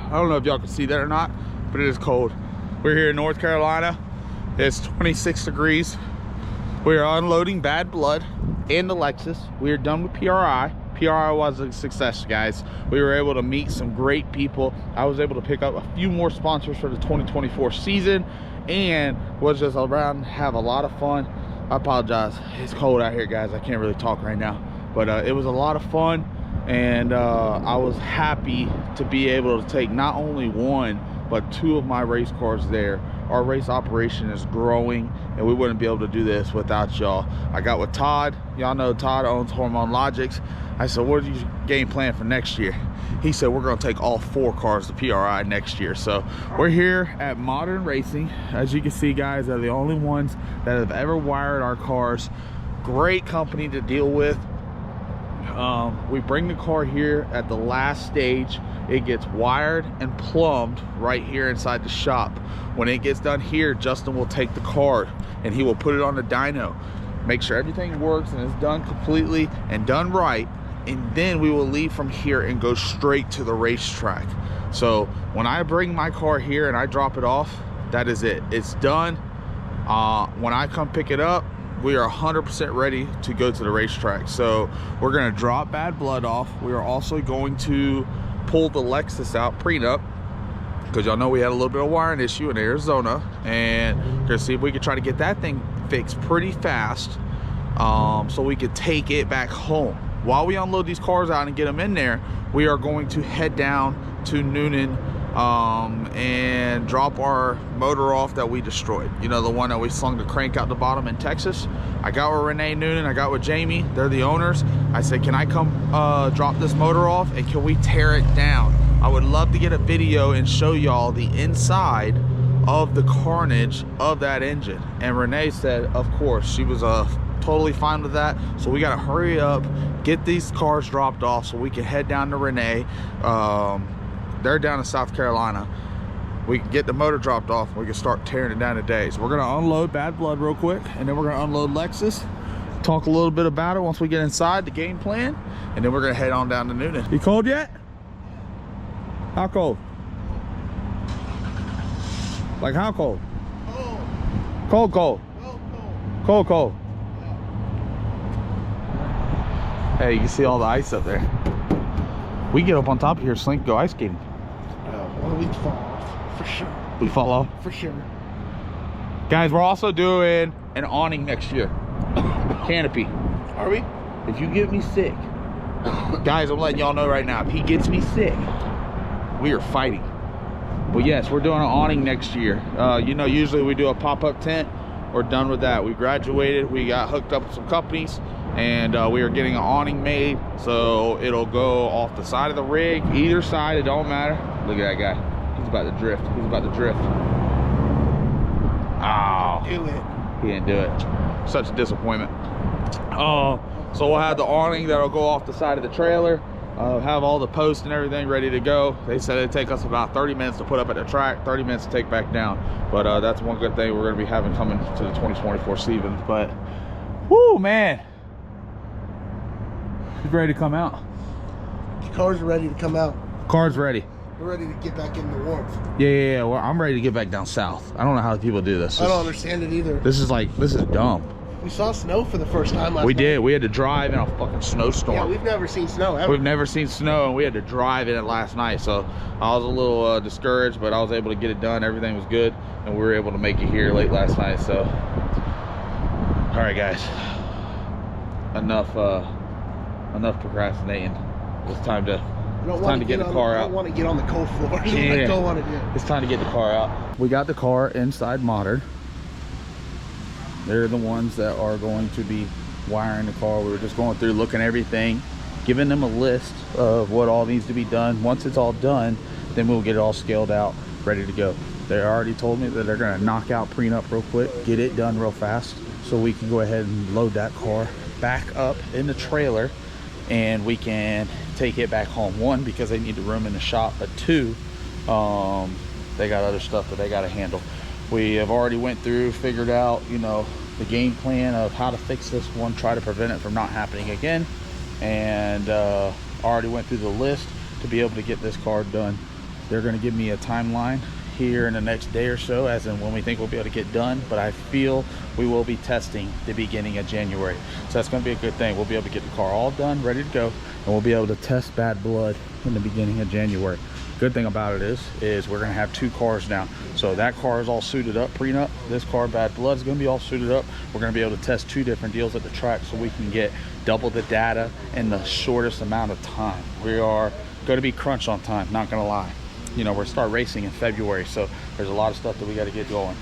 I don't know if y'all can see that or not, but it is cold. We're here in North Carolina. It's 26 degrees. We are unloading Bad Blood and the Lexus. We are done with PRI. PRI was a success, guys. We were able to meet some great people. I was able to pick up a few more sponsors for the 2024 season and was just around, have a lot of fun. I apologize, it's cold out here, guys. I can't really talk right now, but it was a lot of fun, and I was happy to be able to take not only one but two of my race cars there. Our race operation is growing, and we wouldn't be able to do this without y'all. I got with Todd. Y'all know Todd owns Hormone Logics. I said, what is your game plan for next year? He said, we're gonna take all 4 cars to PRI next year. So we're here at Modern Racing. As you can see, guys, they're the only ones that have ever wired our cars. Great company to deal with. We bring the car here at the last stage. It gets wired and plumbed right here inside the shop. When it gets done here, Justin will take the car and he will put it on the dyno, make sure everything works and is done completely and done right, and then we will leave from here and go straight to the racetrack. So when I bring my car here and I drop it off, that is it. It's done. When I come pick it up, we are 100% ready to go to the racetrack. So we're gonna drop Bad Blood off. We are also going to pull the Lexus out prenup, because y'all know we had a little bit of wiring issue in Arizona, and we're gonna see if we can try to get that thing fixed pretty fast, so we could take it back home. While we unload these cars out and get them in there, we are going to head down to Noonan and drop our motor off that we destroyed. You know, the one that we slung the crank out the bottom in Texas. I got with Renee Noonan, I got with Jamie, they're the owners. I said, can I come drop this motor off and can we tear it down? I would love to get a video and show y'all the inside of the carnage of that engine. And Renee said, of course. She was totally fine with that. So we gotta hurry up, get these cars dropped off so we can head down to Renee. They're down in South Carolina. We can get the motor dropped off, we can start tearing it down today. So we're gonna unload Bad Blood real quick, and then we're gonna unload Lexus, talk a little bit about it once we get inside, the game plan, and then we're gonna head on down to Noonan. You cold yet? How cold? Like how cold? Cold. Cold, cold. Cold, cold. Hey, you can see all the ice up there. We get up on top of here, Slink, go ice skating. Well, we'd fall off, for sure. We fall off? For sure. Guys, we're also doing an awning next year. Canopy. Are we? If you get me sick, guys, I'm letting y'all know right now, if he gets me sick, we are fighting. But yes, we're doing an awning next year. You know, usually we do a pop-up tent. We're done with that. We graduated, we got hooked up with some companies, and we are getting an awning made, so it'll go off the side of the rig, either side, it don't matter. Look at that guy, he's about to drift. He's about to drift. Oh, Do it. he didn't do it. Such a disappointment. So we'll have the awning that'll go off the side of the trailer, have all the posts and everything ready to go. They said it'd take us about 30 minutes to put up at the track, 30 minutes to take back down. But that's one good thing we're gonna be having coming to the 2024 season. But, whoo, man. He's ready to come out. The car's ready to come out. Car's ready. We're ready to get back in the warmth. Yeah. Well, I'm ready to get back down south. I don't know how people do this. I don't understand it either. This is dumb. We saw snow for the first time last We night. did. We had to drive in a fucking snowstorm. Yeah, we've never seen snow ever. We've never seen snow, and we had to drive in it last night. So I was a little discouraged, but I was able to get it done. Everything was good, and we were able to make it here late last night. So, all right, guys, enough procrastinating. It's time to get the car out. I don't want to get on the cold floor. Yeah. I don't want to do it. It's time to get the car out. We got the car inside Modern. They're the ones that are going to be wiring the car. We were just going through, looking at everything, giving them a list of what all needs to be done. Once it's all done, then we'll get it all scaled out, ready to go. They already told me that they're gonna knock out prenup real quick, get it done real fast, so we can go ahead and load that car back up in the trailer, and we can take it back home. One, because they need the room in the shop, but two, they got other stuff that they got to handle. We have already went through, figured out, you know, the game plan of how to fix this one, try to prevent it from not happening again, and already went through the list to be able to get this car done They're going to give me a timeline here in the next day or so, as in when we think we'll be able to get done, but I feel we will be testing the beginning of January. So that's going to be a good thing. We'll be able to get the car all done, ready to go, and we'll be able to test bad blood in the beginning of January. Good thing about it is we're going to have 2 cars now. So that car is all suited up, prenup. This car, bad blood, is going to be all suited up. We're going to be able to test 2 different deals at the track so we can get double the data in the shortest amount of time. We are going to be crunched on time, not going to lie. You know, we're start racing in February, so there's a lot of stuff that we got to get going.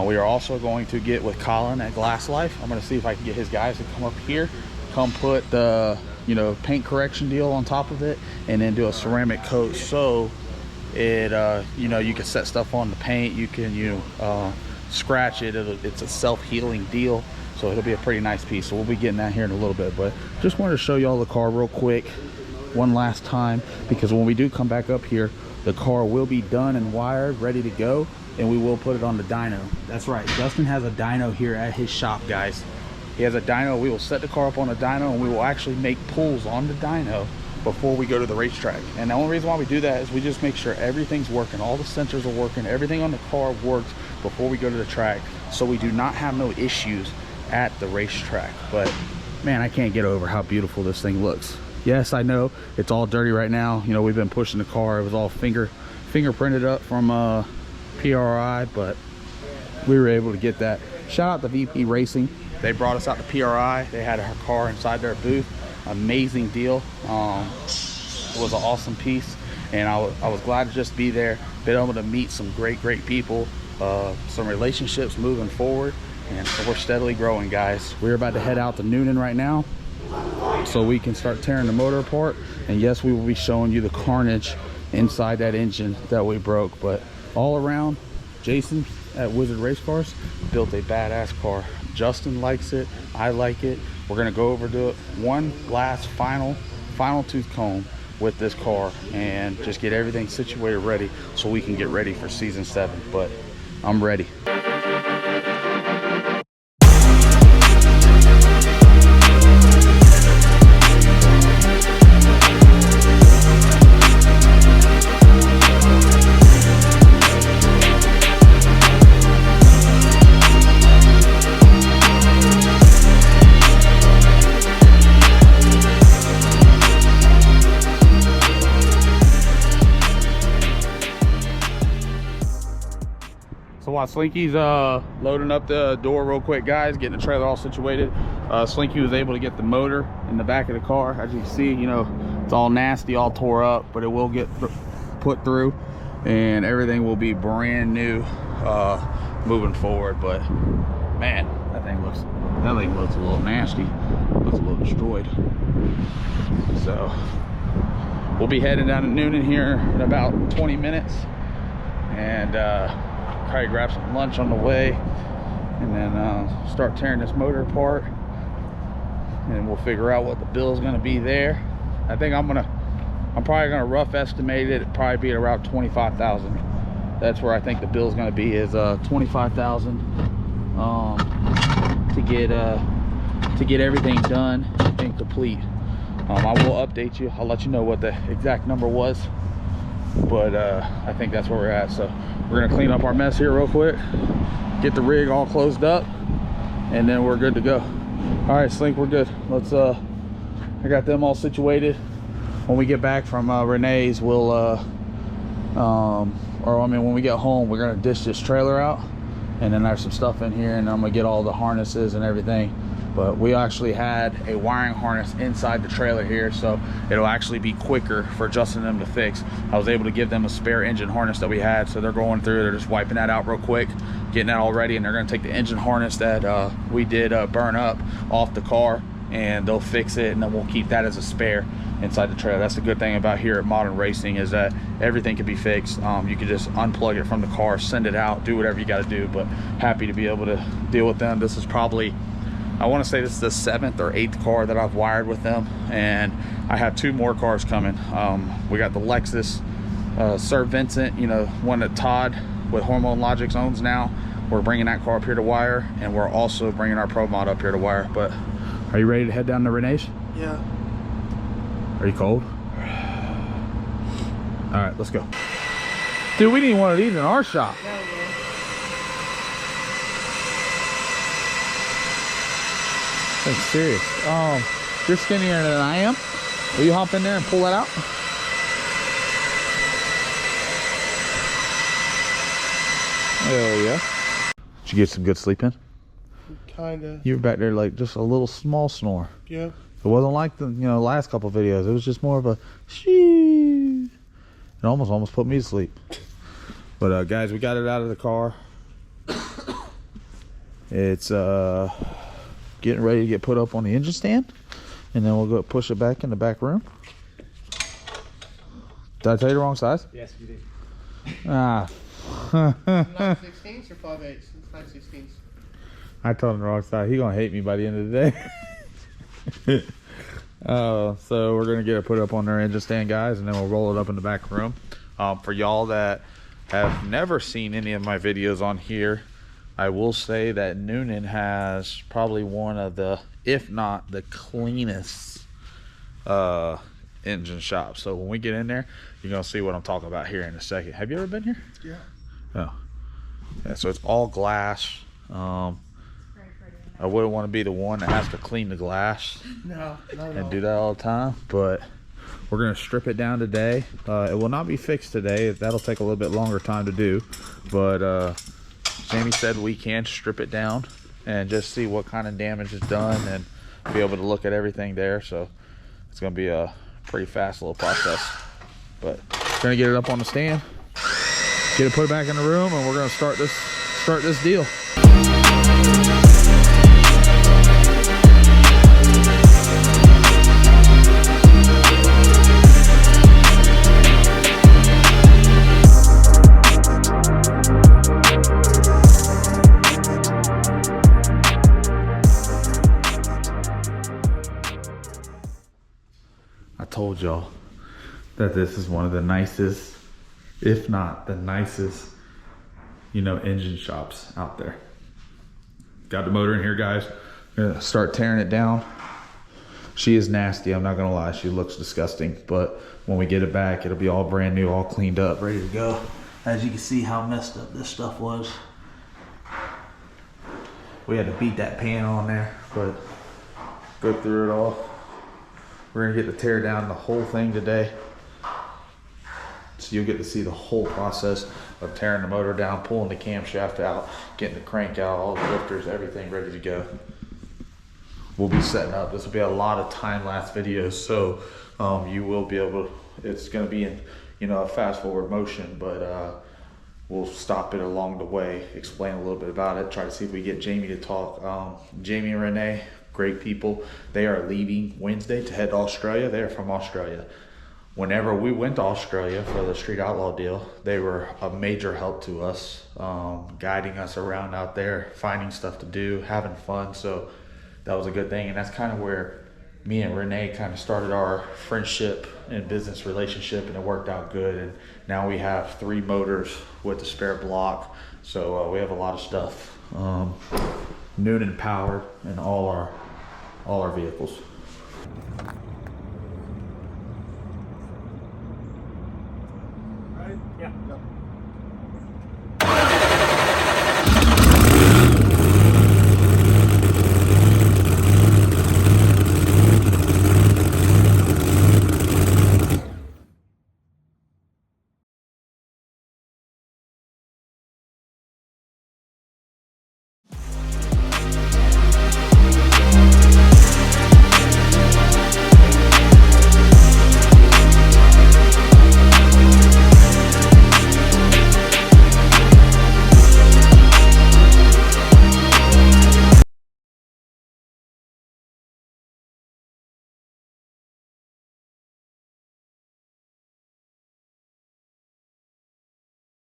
We are also going to get with Colin at Glass Life. I'm going to see if I can get his guys to come up here, come put the, you know, paint correction deal on top of it, and then do a ceramic coat so it you know, you can set stuff on the paint, you can scratch it, it's a self-healing deal, so it'll be a pretty nice piece. So we'll be getting that here in a little bit, but just wanted to show y'all the car real quick one last time, because when we do come back up here, the car will be done and wired, ready to go, and we will put it on the dyno. That's right, Justin has a dyno here at his shop, guys. He has a dyno. We will set the car up on a dyno, and we will actually make pulls on the dyno before we go to the racetrack. And the only reason why we do that is we just make sure everything's working, all the sensors are working, everything on the car works before we go to the track, so we do not have no issues at the racetrack. But man, I can't get over how beautiful this thing looks. Yes, I know it's all dirty right now. You know, we've been pushing the car. It was all fingerprinted up from PRI, but we were able to get that. Shout out to VP Racing. They brought us out to PRI. They had her car inside their booth. Amazing deal. It was an awesome piece, and I was glad to just be there, been able to meet some great people, some relationships moving forward, and so we're steadily growing, guys. We're about to head out to Noonan right now so we can start tearing the motor apart, and yes, we will be showing you the carnage inside that engine that we broke. But all around, Jason at Wizard Race Cars built a badass car. Justin likes it, I like it. We're gonna go over to it one last final tooth comb with this car and just get everything situated ready so we can get ready for season 7. But I'm ready. So while Slinky's loading up the door real quick, guys, getting the trailer all situated, Slinky was able to get the motor in the back of the car. As you can see, you know, it's all nasty, all tore up, but it will get put through and everything will be brand new moving forward. But man, that thing looks a little nasty, looks a little destroyed. So we'll be heading down to Noonan here in about 20 minutes, and probably grab some lunch on the way, and then start tearing this motor apart, and we'll figure out what the bill is going to be there. I think I'm probably gonna rough estimate it. It'd probably be at around 25,000. That's where I think the bill is going to be, is 25,000 to get everything done and complete. I will update you. I'll let you know what the exact number was, but I think that's where we're at. So we're gonna clean up our mess here real quick, get the rig all closed up, and then we're good to go. All right, Slink, we're good. Let's I got them all situated. When we get back from Renee's, we'll when we get home, we're gonna dish this trailer out, and then there's some stuff in here, and I'm gonna get all the harnesses and everything. But we actually had a wiring harness inside the trailer here, so it'll actually be quicker for Justin and them to fix. I was able to give them a spare engine harness that we had, so they're going through, they're just wiping that out real quick, getting that all ready, and they're gonna take the engine harness that we did burn up off the car, and they'll fix it, and then we'll keep that as a spare inside the trailer. That's the good thing about here at Modern Racing, is that everything can be fixed. You can just unplug it from the car, send it out, do whatever you got to do. But happy to be able to deal with them. This is probably, I want to say this is the 7th or 8th car that I've wired with them, and I have 2 more cars coming. We got the Lexus Sir Vincent, you know, one that Todd with Hormone Logics owns now. We're bringing that car up here to wire, and we're also bringing our Pro Mod up here to wire. But are you ready to head down to Renee's? Yeah. Are you cold? All right, let's go. Dude, we need one of these in our shop. That's serious. You're skinnier than I am. Will you hop in there and pull that out? Oh yeah. Did you get some good sleep in? Kinda. You were back there like just a little small snore. Yeah. It wasn't like the last couple videos. It was just more of a shoo. It almost put me to sleep. But guys, we got it out of the car. It's getting ready to get put up on the engine stand, and then we'll go push it back in the back room. Did I tell you the wrong size? Yes, you did. Ah. 9/16 or 5/8? It's 9/16. I told him the wrong size. He gonna hate me by the end of the day. So we're gonna get it put up on their engine stand, guys, and then we'll roll it up in the back room. For y'all that have never seen any of my videos on here, I will say that Noonan has probably one of the, if not the cleanest engine shops. So when we get in there, you're gonna see what I'm talking about here in a second. Have you ever been here? Yeah. Oh. Yeah, so it's all glass. I wouldn't want to be the one that has to clean the glass. No, not at and all. do that all the time, but we're gonna strip it down today. It will not be fixed today. That'll take a little bit longer time to do, but Jamie said we can strip it down and just see what kind of damage is done and be able to look at everything there. So it's gonna be a pretty fast little process, but we're gonna get it up on the stand, get it put back in the room, and we're gonna start this deal. I told y'all that this is one of the nicest, if not the nicest, engine shops out there. Got the motor in here, guys. Gonna start tearing it down. She is nasty, I'm not gonna lie. She looks disgusting, but when we get it back, it'll be all brand new, all cleaned up, ready to go. As you can see how messed up this stuff was. We had to beat that pan on there, but go through it all. We're gonna get to tear down the whole thing today. So you'll get to see the whole process of tearing the motor down, pulling the camshaft out, getting the crank out, all the lifters, everything ready to go. We'll be setting up. This will be a lot of time-lapse videos, so you will be able to, it's gonna be in a fast forward motion, but we'll stop it along the way, explain a little bit about it, try to see if we get Jamie to talk. Jamie and Renee, great people. They are leaving Wednesday to head to Australia. They are from Australia. Whenever we went to Australia for the Street Outlaw deal, they were a major help to us, guiding us around out there, finding stuff to do, having fun. So that was a good thing. And that's kind of where me and Renee kind of started our friendship and business relationship, and it worked out good. And now we have 3 motors with the spare block. So we have a lot of stuff. Noonan powered in all our vehicles. Right? Yeah.